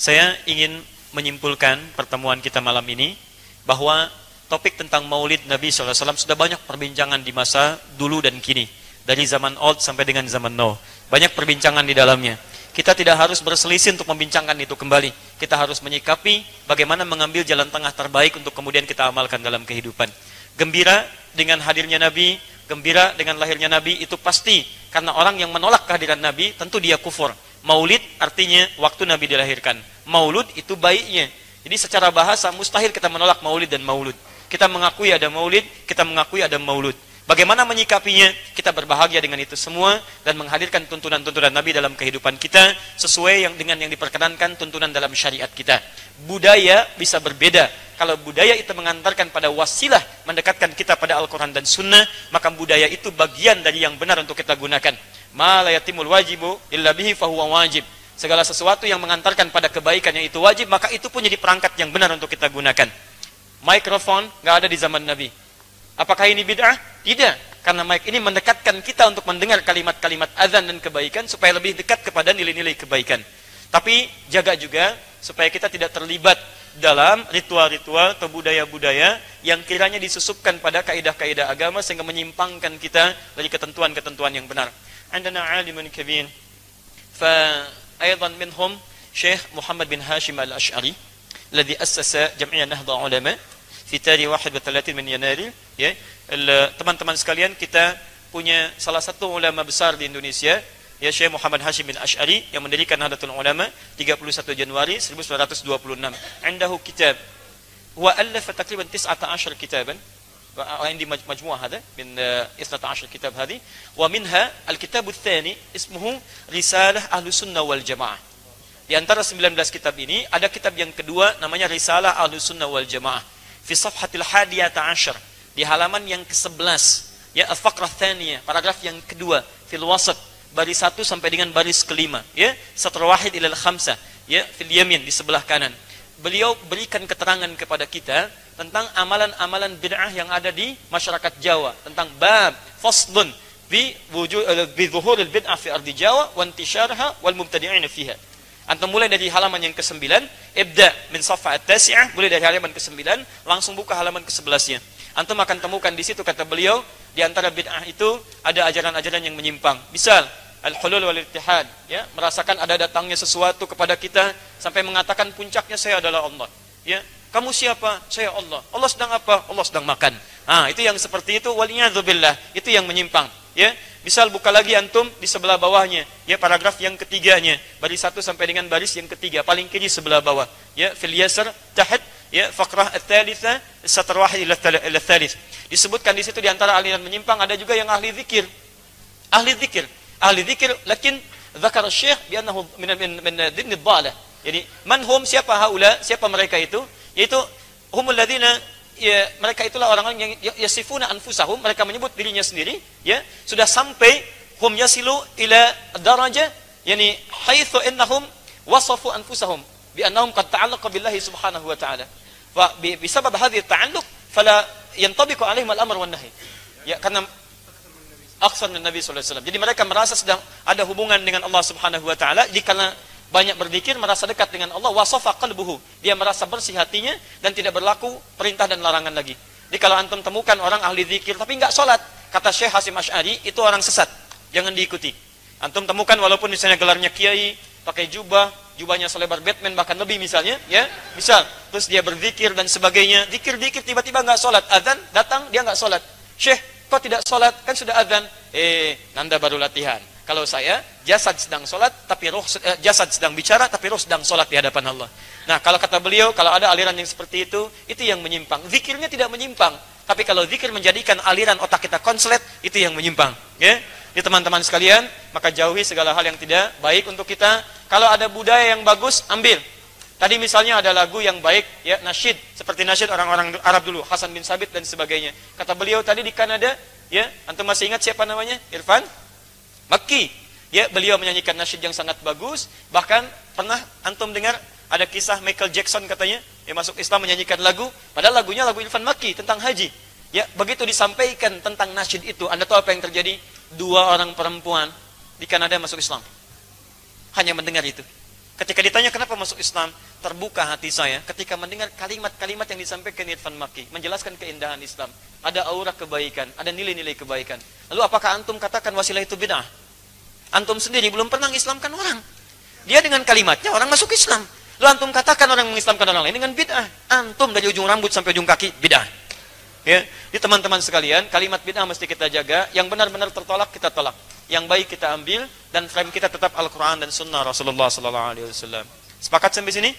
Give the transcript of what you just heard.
Saya ingin menyimpulkan pertemuan kita malam ini bahwa topik tentang Maulid Nabi SAW sudah banyak perbincangan di masa dulu dan kini, dari zaman old sampai dengan zaman now. Banyak perbincangan di dalamnya. Kita tidak harus berselisih untuk membincangkan itu kembali. Kita harus menyikapi bagaimana mengambil jalan tengah terbaik untuk kemudian kita amalkan dalam kehidupan. Gembira dengan hadirnya Nabi, gembira dengan lahirnya Nabi itu pasti, karena orang yang menolak kehadiran Nabi tentu dia kufur. Maulid artinya waktu Nabi dilahirkan. Maulud itu baiknya. Jadi secara bahasa mustahil kita menolak maulid dan maulud. Kita mengakui ada maulid, kita mengakui ada maulud. Bagaimana menyikapinya? Kita berbahagia dengan itu semua dan menghadirkan tuntunan-tuntunan Nabi dalam kehidupan kita sesuai dengan yang diperkenankan tuntunan dalam syariat kita. Budaya bisa berbeda. Kalau budaya itu mengantarkan pada wasilah mendekatkan kita pada Al-Quran dan Sunnah, maka budaya itu bagian dari yang benar untuk kita gunakan. Ma la yatimul wajibu illa bihi fahuwa wajib. Segala sesuatu yang mengantarkan pada kebaikan yang itu wajib, maka itu pun jadi perangkat yang benar untuk kita gunakan. Mikrofon nggak ada di zaman Nabi. Apakah ini bid'ah? Tidak, karena mic ini mendekatkan kita untuk mendengar kalimat-kalimat azan dan kebaikan supaya lebih dekat kepada nilai-nilai kebaikan. Tapi jaga juga supaya kita tidak terlibat dalam ritual-ritual atau budaya-budaya yang kiranya disusupkan pada kaidah-kaidah agama sehingga menyimpangkan kita dari ketentuan-ketentuan yang benar. Andana alimun kabir, fa aidan minhum Syekh Muhammad bin Hashim al-Ash'ari, alladhi assasa Jam'iyah Nahdha Ulama fi tarikh 31 min Yanari. Ya, teman-teman sekalian, kita punya salah satu ulama besar di Indonesia, ya, Syekh Muhammad Hashim bin Ash'ari, yang mendirikan Nahdlatul Ulama 31 Januari 1926. Indahu kitab wa allafa takriban 19 kitaban عندي مجموعة هذا من 12 كتاب هذه ومنها الكتاب الثاني اسمه رسالة أهل السنة والجماعة. Di antara 19 kitab ini ada kitab yang kedua namanya Risalah Ahlus Sunnah wal Jamaah fi safhatil 11, di halaman yang ke-11, ya, al-faqrah tsaniyah, paragraf yang kedua, fil wasat, baris 1 sampai dengan baris kelima, ya, satr wahid ila al-khamsah, ya, fil yamin, di sebelah kanan. Beliau berikan keterangan kepada kita tentang amalan-amalan bid'ah yang ada di masyarakat Jawa, tentang bab faslun bi zuhuril bid'ah fi ardi Jawa wa intisharha wal mubtadi'in fiha. Antum mulai dari halaman yang ke-9, ibda min safha at-tasi'ah, mulai dari halaman ke-9 langsung buka halaman ke-11-nya. Antum akan temukan di situ, kata beliau, di antara bid'ah itu ada ajaran-ajaran yang menyimpang. Misal al-hulul wal ittihad, ya, merasakan ada datangnya sesuatu kepada kita sampai mengatakan puncaknya saya adalah Allah. Ya, kamu siapa? Saya Allah. Allah sedang apa? Allah sedang makan. Ah, itu yang seperti itu, waliyadzubillah, itu yang menyimpang. Ya, misal buka lagi antum di sebelah bawahnya, ya, paragraf yang ketiganya, baris 1 sampai dengan baris yang ketiga, paling kiri sebelah bawah, ya, fil yasar tahat, ya, faqrah ats-tsalitsa satr wahid ila ats-tsalits. Disebutkan di situ di antara aliran menyimpang ada juga yang ahli zikir. Ahli zikir, lakin dzakar Syekh bi annahu min dhimn ad-dhalah. Jadi manhum, siapa haula, siapa mereka itu? Yaitu humul ladzina, ya, mereka itulah orang-orang yang yasifuna anfusahum, mereka menyebut dirinya sendiri, ya, sudah sampai hum yasilu ila darajah, yani haitsu innahum wasafu anfusahum bi annahum qad ta'allaqa billahi subhanahu wa ta'ala. Wa bisabab hadhihi at-ta'alluq fala yantabiqu alaihim al-amr wan nahy. Ya, karena aksar min Nabi sallallahu alaihi wasallam. Jadi mereka merasa sedang ada hubungan dengan Allah Subhanahu wa taala, karena banyak berzikir merasa dekat dengan Allah, wasafa qalbuhu, dia merasa bersih hatinya dan tidak berlaku perintah dan larangan lagi. Jadi kalau antum temukan orang ahli zikir tapi enggak salat, kata Syekh Hasim Asy'ari, itu orang sesat, jangan diikuti. Antum temukan walaupun misalnya gelarnya kiai, pakai jubahnya selebar Batman bahkan lebih misalnya, ya, misal, terus dia berzikir dan sebagainya, zikir-zikir tiba-tiba enggak salat, azan datang dia enggak salat. Syekh, kok tidak salat? Kan sudah azan. Nanda baru latihan. Kalau saya, jasad sedang salat tapi roh, jasad sedang bicara tapi roh sedang salat di hadapan Allah. Nah, kalau kata beliau, kalau ada aliran yang seperti itu yang menyimpang. Zikirnya tidak menyimpang, tapi kalau zikir menjadikan aliran otak kita konslet, itu yang menyimpang, ya. Jadi teman-teman sekalian, maka jauhi segala hal yang tidak baik untuk kita. Kalau ada budaya yang bagus, ambil. Tadi misalnya ada lagu yang baik, ya, nasyid, seperti nasyid orang-orang Arab dulu, Hasan bin Sabit dan sebagainya. Kata beliau tadi di Kanada, ya, antum masih ingat siapa namanya? Irfan Makki. Ya, beliau menyanyikan nasyid yang sangat bagus. Bahkan pernah antum dengar ada kisah Michael Jackson katanya, dia masuk Islam menyanyikan lagu, padahal lagunya lagu Irfan Makki tentang haji. Ya, begitu disampaikan tentang nasyid itu, Anda tahu apa yang terjadi? 2 orang perempuan di Kanada masuk Islam. Hanya mendengar itu. Ketika ditanya kenapa masuk Islam, terbuka hati saya ketika mendengar kalimat-kalimat yang disampaikan Irfan Makki, menjelaskan keindahan Islam. Ada aura kebaikan, ada nilai-nilai kebaikan. Lalu apakah antum katakan wasilah itu bid'ah? Antum sendiri belum pernah mengislamkan orang. Dia dengan kalimatnya orang masuk Islam. Lalu antum katakan orang mengislamkan orang lain dengan bid'ah. Antum dari ujung rambut sampai ujung kaki bid'ah. Ya, di teman-teman sekalian, kalimat bid'ah mesti kita jaga. Yang benar-benar tertolak kita tolak. Yang baik kita ambil, dan frame kita tetap Al-Quran dan Sunnah Rasulullah SAW. Sepakat sampai sini?